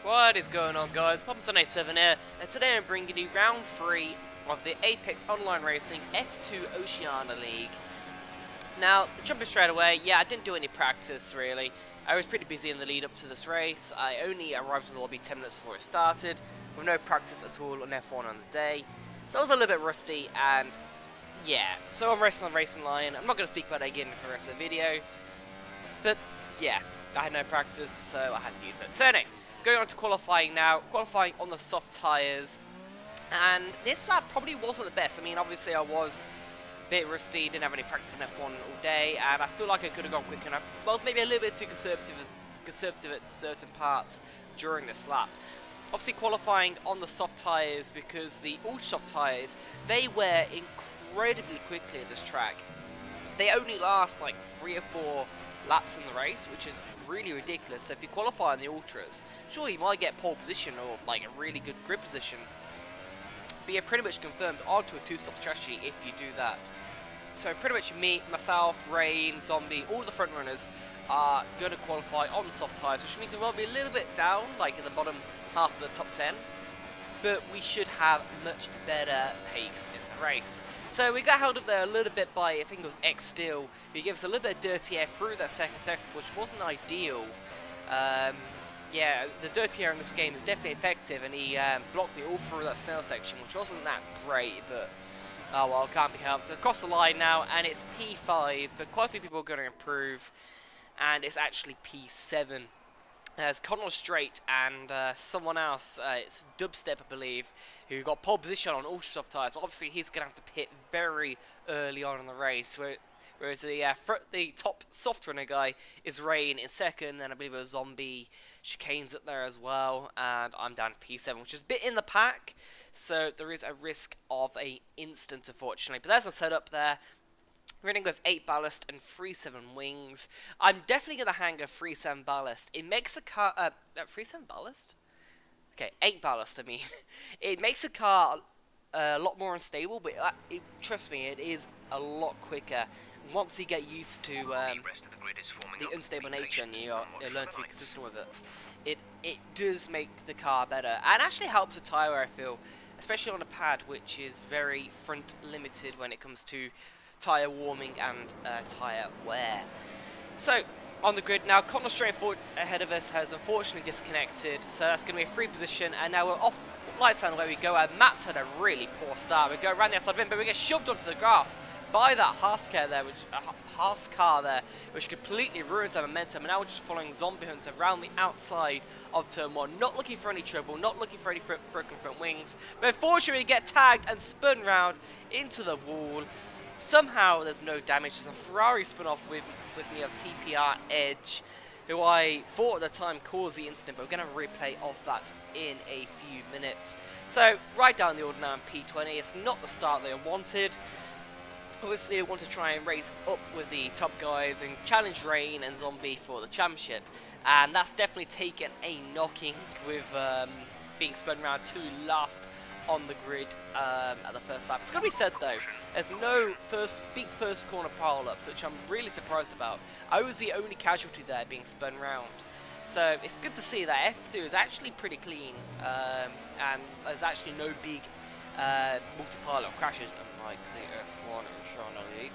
What is going on, guys? POVs here, and today I'm bringing you round 3 of the Apex Online Racing F2 Oceania League. Now, jumping straight away, yeah, I didn't do any practice really. I was pretty busy in the lead up to this race. I only arrived in the lobby 10 minutes before it started, with no practice at all on F1 on the day. So I was a little bit rusty, and yeah, so I'm racing on the racing line. I'm not going to speak about it again for the rest of the video, but yeah, I had no practice, so I had to use it. So anyway, going on to qualifying now, qualifying on the soft tyres, and this lap probably wasn't the best. I mean, obviously I was a bit rusty, didn't have any practice in F1 all day, and I feel like I could have gone quicker, and I was maybe a little bit too conservative at certain parts during this lap. Obviously qualifying on the soft tyres, because the ultra soft tyres, they wear incredibly quickly at this track. They only last like 3 or 4 laps in the race, which is really ridiculous. So if you qualify on the ultras, sure, you might get pole position or like a really good grip position, but you're pretty much confirmed onto a 2-stop strategy if you do that. So pretty much me, myself, Rain, Zombie, all the front runners are going to qualify on soft tyres, which means we will be a little bit down, like in the bottom half of the top 10, but we should have much better pace in the race. So we got held up there a little bit by, I think it was X Steel, who gave us a little bit of dirty air through that second sector, which wasn't ideal. Yeah, the dirty air in this game is definitely effective, and he blocked me all through that snail section, which wasn't that great, but oh well, can't be helped. So across the line now, and it's P5, but quite a few people are going to improve, and it's actually P7. There's Connell Straight and someone else, it's Dubstep I believe, who got pole position on ultra soft tyres, but obviously he's going to have to pit very early on in the race, whereas the top soft runner guy is Rain in second, and I believe it was Zombie, Chicane's up there as well, and I'm down to P7, which is a bit in the pack, so there is a risk of an instant unfortunately, but there's my setup there. Running with 8 ballast and 3.7 wings. I'm definitely going to hang a 3.7 ballast. It makes the car... 3.7 ballast? Okay, 8 ballast, I mean. It makes the car a lot more unstable, but trust me, it is a lot quicker. Once you get used to the unstable nature and you learn to be consistent with it, it does make the car better. And actually helps the tyre wear, I feel. Especially on a pad, which is very front limited when it comes to tyre warming and tyre wear. So, on the grid now, Connell Straight forward ahead of us has unfortunately disconnected, so that's going to be a free position, and now we're off lights on where we go. Matt's had a really poor start. We go around the outside of him, but we get shoved onto the grass by that Haas car there, which completely ruins our momentum, and now we're just following Zombie Hunter around the outside of turn 1, not looking for any trouble, not looking for any broken front wings, but unfortunately we get tagged and spun round into the wall. Somehow there's no damage. There's a Ferrari spun off with me of TPR Edge, who I thought at the time caused the incident, but we're going to replay of that in a few minutes. So, right down the order now in P20. It's not the start that I wanted. Obviously I want to try and race up with the top guys and challenge Rain and Zombie for the championship, and that's definitely taken a knocking with being spun around to last on the grid at the first lap. It's got to be said though, there's no big first corner pile-ups, which I'm really surprised about. I was the only casualty there being spun round. So it's good to see that F2 is actually pretty clean, and there's actually no big multi-pilot crashes unlike the F1 Oceania League.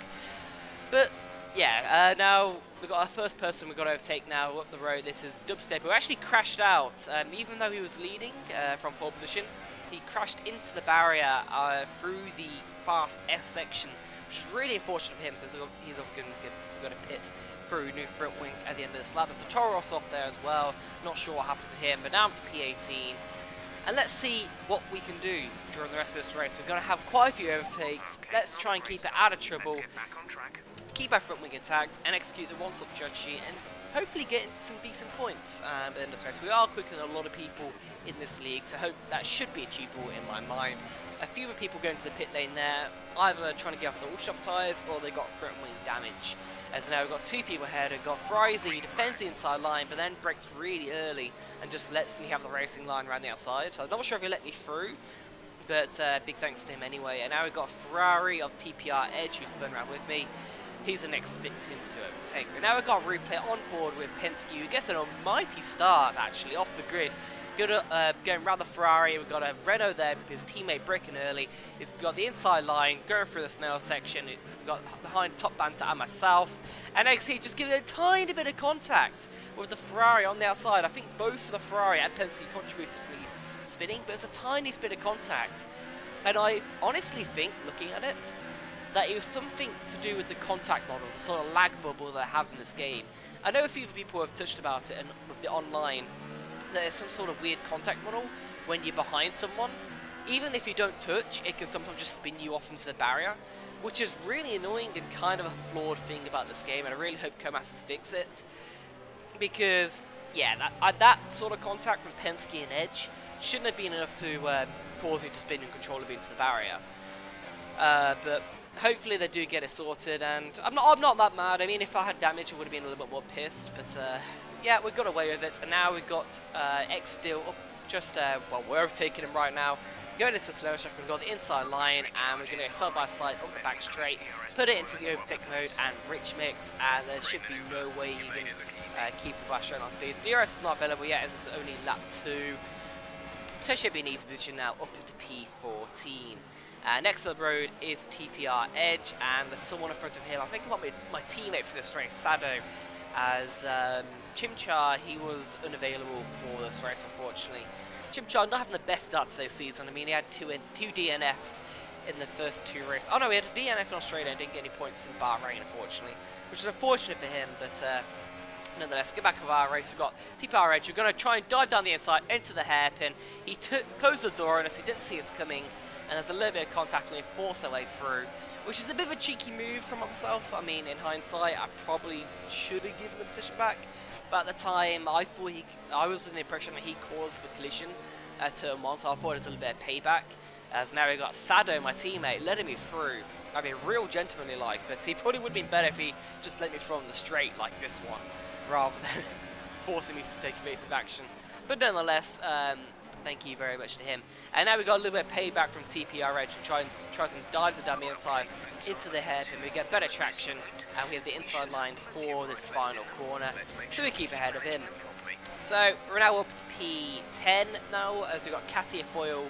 But yeah, now we've got our first person we've got to overtake now up the road. This is Dubstep, who actually crashed out, even though he was leading from pole position. He crashed into the barrier through the fast S section, which is really unfortunate for him, so he's going to pit through new front wing at the end of this lap. There's a Toros off there as well, not sure what happened to him, but now I'm to P18. And let's see what we can do during the rest of this race. We're going to have quite a few overtakes. Let's try and keep it out of trouble, keep our front wing intact, and execute the one-stop strategy, and hopefully get some decent points at the end of this race. We are quicker than a lot of people in this league, so hope that should be achievable in my mind. A few of the people going to the pit lane there, either trying to get off the all-soft tyres or they got front wing damage. As now we've got 2 people ahead. We've got Frizy, who defends the inside line, but then breaks really early and just lets me have the racing line around the outside. So I'm not sure if he let me through, but big thanks to him anyway. And now we've got Ferrari of TPR Edge, who spun around with me. He's the next victim to overtake. But now we've got a replay on board with Penske, who gets an almighty start actually off the grid. going around the Ferrari. We've got a Renault there, his teammate braking early. He's got the inside line, going through the snail section. We've got behind Top Banter and myself. And XC just giving a tiny bit of contact with the Ferrari on the outside. I think both the Ferrari and Penske contributed to me spinning, but it's a tiny bit of contact. And I honestly think, looking at it, that it was something to do with the contact model, the sort of lag bubble that I have in this game. I know a few people have touched about it and with the online. There's some sort of weird contact model when you're behind someone. Even if you don't touch, it can sometimes just spin you off into the barrier, which is really annoying and kind of a flawed thing about this game, and I really hope Codemasters fix it. Because, yeah, that sort of contact from Penske and Edge shouldn't have been enough to cause me to spin uncontrollably into the barrier. But hopefully they do get it sorted, and I'm not that mad. I mean, if I had damage, I would have been a little bit more pissed, but yeah, we got away with it, and now we've got X still up just, well, we're overtaking him right now. Going into slow check, we've got the inside line, and we're going to go side by side up the back straight, put it into the overtake mode and rich mix, and there should be no way you can keep with our straight line speed. DRS is not available yet, as it's only lap 2. So it should be an easy position now, up into P14. Next to the road is TPR Edge, and there's someone in front of him. I think I want my teammate for this race, Sado, as Chimchar. He was unavailable for this race, unfortunately. Chimchar not having the best start to this season. I mean, he had two DNFs in the first 2 races. Oh no, he had a DNF in Australia and didn't get any points in Bahrain, unfortunately, which is unfortunate for him, but nonetheless, get back of our race. We've got TPR Edge. We're going to try and dive down the inside into the hairpin. He closed the door on us. He didn't see us coming, and there's a little bit of contact and we force our way through, which is a bit of a cheeky move from myself. I mean, in hindsight, I probably should have given the position back, but at the time, I was in the impression that he caused the collision at turn 1, so I thought it was a little bit of payback. As now we got Sado, my teammate, letting me through. I mean, real gentlemanly like, but he probably would have been better if he just let me through on the straight like this one, rather than forcing me to take evasive action. But nonetheless, thank you very much to him. And now we got a little bit of payback from TPR Edge, and tries and dives it down the inside into the hairpin. We get better traction, and we have the inside line for this final corner, so we keep ahead of him. So we're now up to P10 now, as we've got Katia Foyle,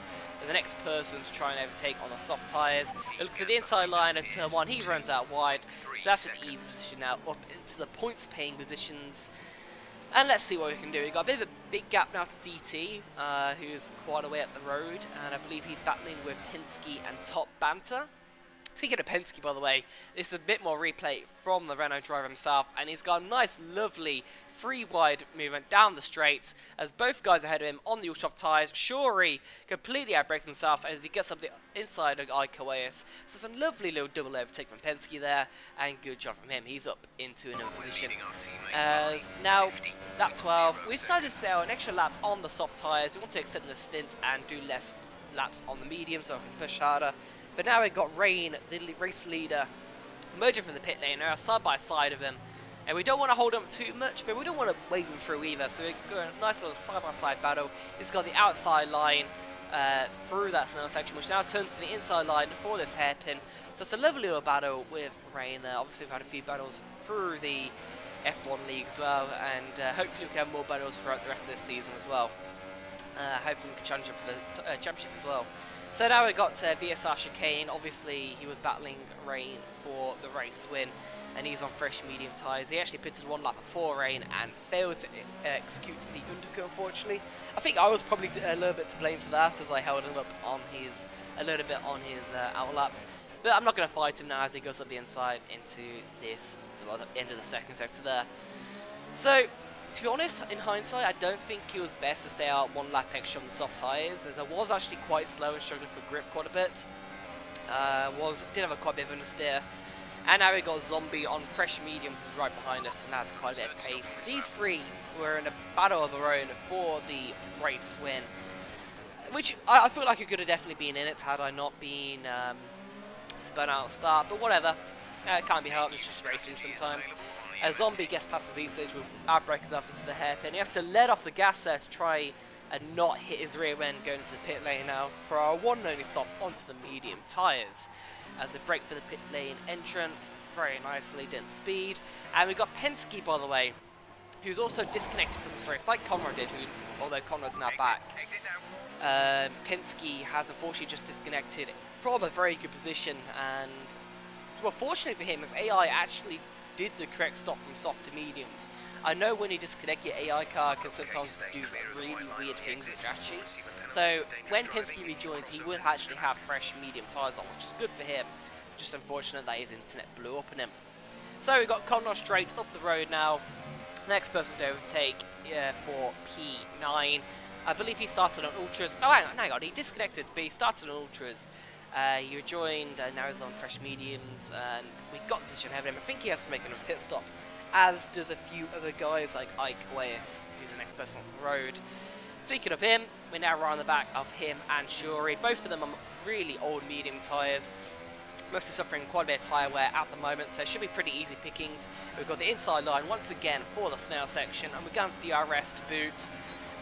the next person to try and overtake on the soft tyres. Look to the inside line at turn 1, he runs out wide, so that's an easy position now up into the points paying positions. And let's see what we can do. We've got a bit of a big gap now to DT, who's quite a way up the road, and I believe he's battling with Penske and Top Banter. Speaking of Penske, by the way, this is a bit more replay from the Renault driver himself, and he's got a nice, lovely, free-wide movement down the straights as both guys ahead of him on the ultra-soft tyres. Shuri completely outbreaks himself as he gets up the inside of Ikoeus. So some lovely little double overtake from Penske there, and good job from him. He's up into another position. As now, lap 12, we decided to stay out an extra lap on the soft tyres. We want to extend the stint and do less laps on the medium so I can push harder. But now we've got Rain, the race leader, emerging from the pit lane, now side by side of him. And we don't want to hold him too much, but we don't want to wave him through either. So we're going a nice little side-by-side battle. He's got the outside line through that snow section, which now turns to the inside line for this hairpin. So it's a lovely little battle with Rain there. Obviously, we've had a few battles through the F1 League as well, and hopefully we can have more battles throughout the rest of this season as well. Hopefully we can challenge him for the championship as well. So now we've got VSR Chicane. Obviously, he was battling Rain for the race win, and he's on fresh medium tyres. He actually pitted 1 lap before Rain and failed to execute the undercut, unfortunately. I think I was probably a little bit to blame for that, as I held him up on his, a little bit on his out lap. But I'm not going to fight him now as he goes up the inside into this, well, the end of the second sector there. So, to be honest, in hindsight, I don't think it was best to stay out 1 lap extra on the soft tyres, as I was actually quite slow and struggling for grip quite a bit. Did have quite a bit of understeer. And now we've got Zombie on fresh mediums who's right behind us, and that's quite a bit of pace. These 3 were in a battle of their own for the race win, which I feel like it could have definitely been in it had I not been spun out at the start, but whatever. It can't be helped, it's just racing sometimes. A Zombie gets past the Z-stage with outbreakers off into the hairpin. You have to let off the gas there to try and not hit his rear end going into the pit lane now for our one and only stop onto the medium tyres. As they brake for the pit lane entrance, very nicely, didn't speed. And we've got Penske, by the way, who's also disconnected from this race, like Conrad did, although Conrad's now back. Penske has unfortunately just disconnected from a very good position, and well, fortunately for him, as AI actually did the correct stop from soft to mediums. I know when you disconnect, your AI car can sometimes do really weird things in strategy. So when Penske rejoins, he will actually have fresh medium tyres on, which is good for him. Just unfortunate that his internet blew up on him. So we've got Conrad straight up the road now. Next person to overtake for P9. I believe he started on Ultras. Oh, hang on, he disconnected, but he started on Ultras. He rejoined, now he's on fresh mediums, and we got the position ahead of him. I think he has to make a pit stop, as does a few other guys like Ike Wes, who's the next person on the road. Speaking of him, we're now right on the back of him and Shuri. Both of them are really old medium tyres. Mostly suffering quite a bit of tyre wear at the moment, so it should be pretty easy pickings. We've got the inside line once again for the snail section, and we're going DRS to boot.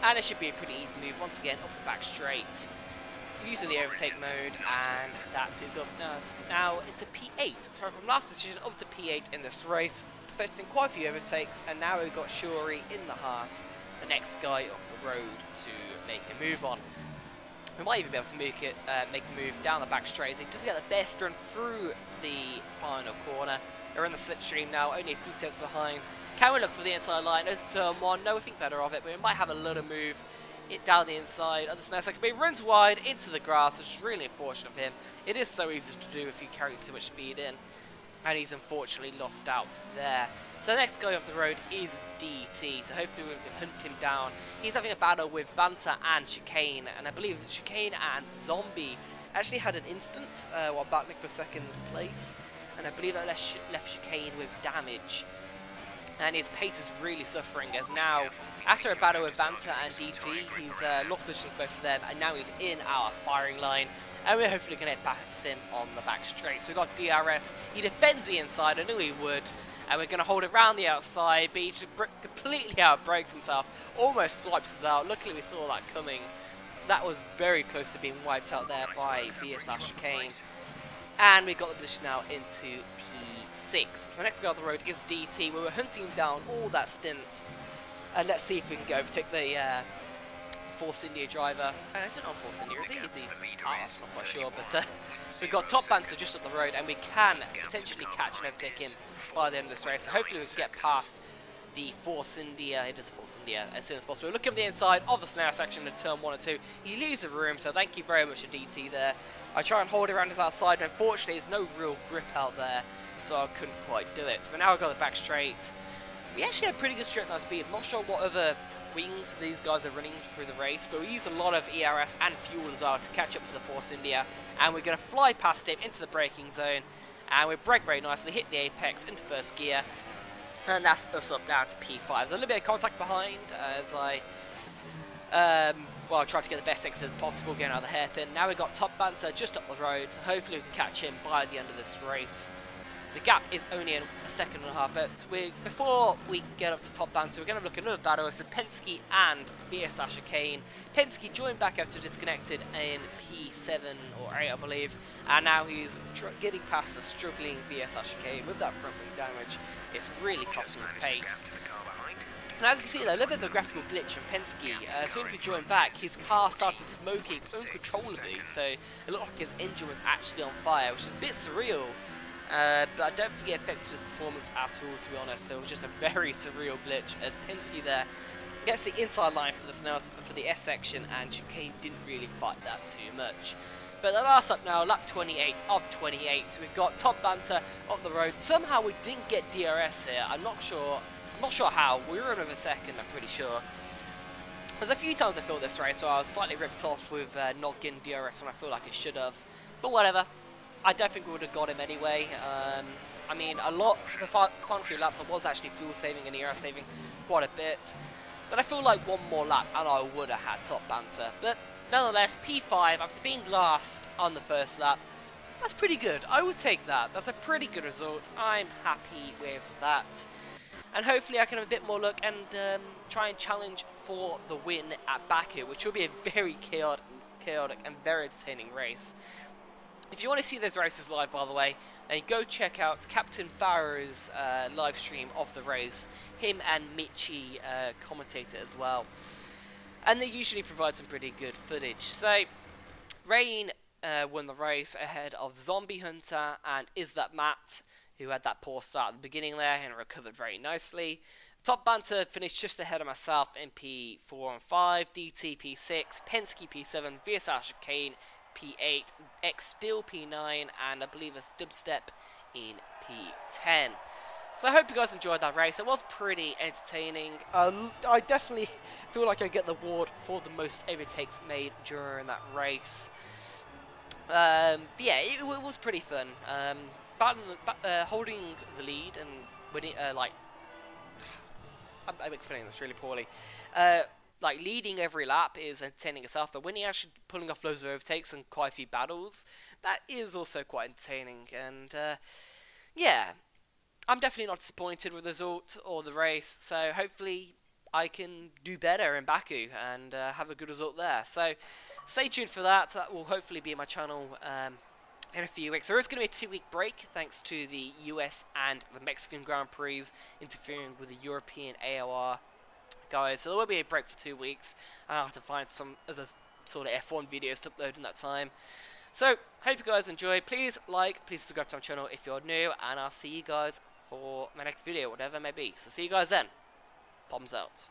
And it should be a pretty easy move once again up the back straight. Using the overtake mode, and that is up now into P8. So from last position up to P8 in this race, perfecting quite a few overtakes, and now we've got Shuri in the Haas, the next guy up the road to make a move on. We might even be able to make a move down the back straight as he doesn't get the best run through the final corner. They're in the slipstream now, only a few steps behind. Can we look for the inside line over turn 1? No, we think better of it, but we might have a little move it down the inside of the snail section. But he runs wide into the grass, which is really unfortunate of him. It is so easy to do if you carry too much speed in, and he's unfortunately lost out there. So the next guy off the road is DT, so hopefully we can hunt him down. He's having a battle with Banter and Chicane, and I believe that Chicane and Zombie actually had an instant while battling for second place, and I believe that left Chicane with damage. And his pace is really suffering, as now, after a battle with Banter and DT, he's lost positions both of them, and now he's in our firing line, and we're hopefully going to get past him on the back straight. So we've got DRS, he defends the inside, I knew he would, and we're going to hold it around the outside, but he just completely outbrakes himself, almost swipes us out. Luckily we saw that coming. That was very close to being wiped out there by VSR Chicane. And we got the position now into P6. So the next guy on the road is DT. We were hunting him down all that stint. And let's see if we can go overtake the Force India driver. I don't know Force India, is he? Oh, I'm not quite sure. But we've got Top Banter just up the road, and we can potentially catch and overtake him by the end of this race. So hopefully we can get past the Force India, it is Force India, as soon as possible. We're looking at the inside of the snail section in turn 1 and 2. He leaves the room, so thank you very much to DT there. I try and hold it around his outside, but unfortunately there's no real grip out there, so I couldn't quite do it. But now I've got the back straight. We actually had pretty good straight line speed. I'm not sure what other wings these guys are running through the race, but we use a lot of ERS and fuel as well to catch up to the Force India, and we're going to fly past him into the braking zone, and we brake very nicely, hit the apex into first gear. And that's us up now to P5. There's a little bit of contact behind as I try to get the best exit as possible, getting out of the hairpin. Now we've got Top Banter just up the road, so hopefully we can catch him by the end of this race. The gap is only a second and a half, but before we get up to Top Banter, we're going to look at another battle. It's Penske and VSR Chicane. Penske joined back after disconnected in P7 or 8, I believe, and now he's getting past the struggling VSR Chicane with that front wing damage. It's really costing his pace. And as you can see there, a little bit of a graphical glitch from Penske. As soon as he joined back, his car started smoking uncontrollably, so it looked like his engine was actually on fire, which is a bit surreal. But I don't think it affected his performance at all, to be honest. It was just a very surreal glitch as Penske there gets the inside line for the S section, and Chicane didn't really fight that too much. But the last lap now, lap 28 of 28. We've got Top Banter up the road. Somehow we didn't get DRS here. I'm not sure how. We were in with a second, I'm pretty sure. There's a few times I felt this race, so I was slightly ripped off with not getting DRS when I feel like I should have. But whatever. I don't think we would have got him anyway. I mean, the final few laps I was actually fuel saving and ERS saving quite a bit. But I feel like one more lap and I would have had Top Banter. But nonetheless, P5 after being last on the first lap, that's pretty good. I would take that. That's a pretty good result. I'm happy with that. And hopefully I can have a bit more luck and try and challenge for the win at Baku, which will be a very chaotic and very entertaining race. If you want to see those races live, by the way, then go check out Captain Farrow's live stream of the race. Him and Michi commentate it as well. And they usually provide some pretty good footage. So, Rain won the race ahead of Zombie Hunter and Is That Matt, who had that poor start at the beginning there and recovered very nicely. Top Banter finished just ahead of myself in P4 and 5, DT P6, Penske P7, VSR Chicane P8, X Bill P9, and I believe it's Dubstep in P10. So I hope you guys enjoyed that race. It was pretty entertaining. I definitely feel like I get the award for the most overtakes made during that race. But yeah, it was pretty fun. Holding the lead and winning, I'm explaining this really poorly. Like leading every lap is entertaining itself, but when you're actually pulling off loads of overtakes and quite a few battles, that is also quite entertaining. And yeah, I'm definitely not disappointed with the result or the race. So hopefully I can do better in Baku and have a good result there. So stay tuned for that. That will hopefully be my channel in a few weeks. There is going to be a 2-week break thanks to the US and the Mexican Grand Prix interfering with the European AOR. Guys, so there will be a break for 2 weeks, and I'll have to find some other sort of F1 videos to upload in that time. So, hope you guys enjoy. Please like, please subscribe to my channel if you're new, and I'll see you guys for my next video, whatever it may be. So see you guys then. Bombs out.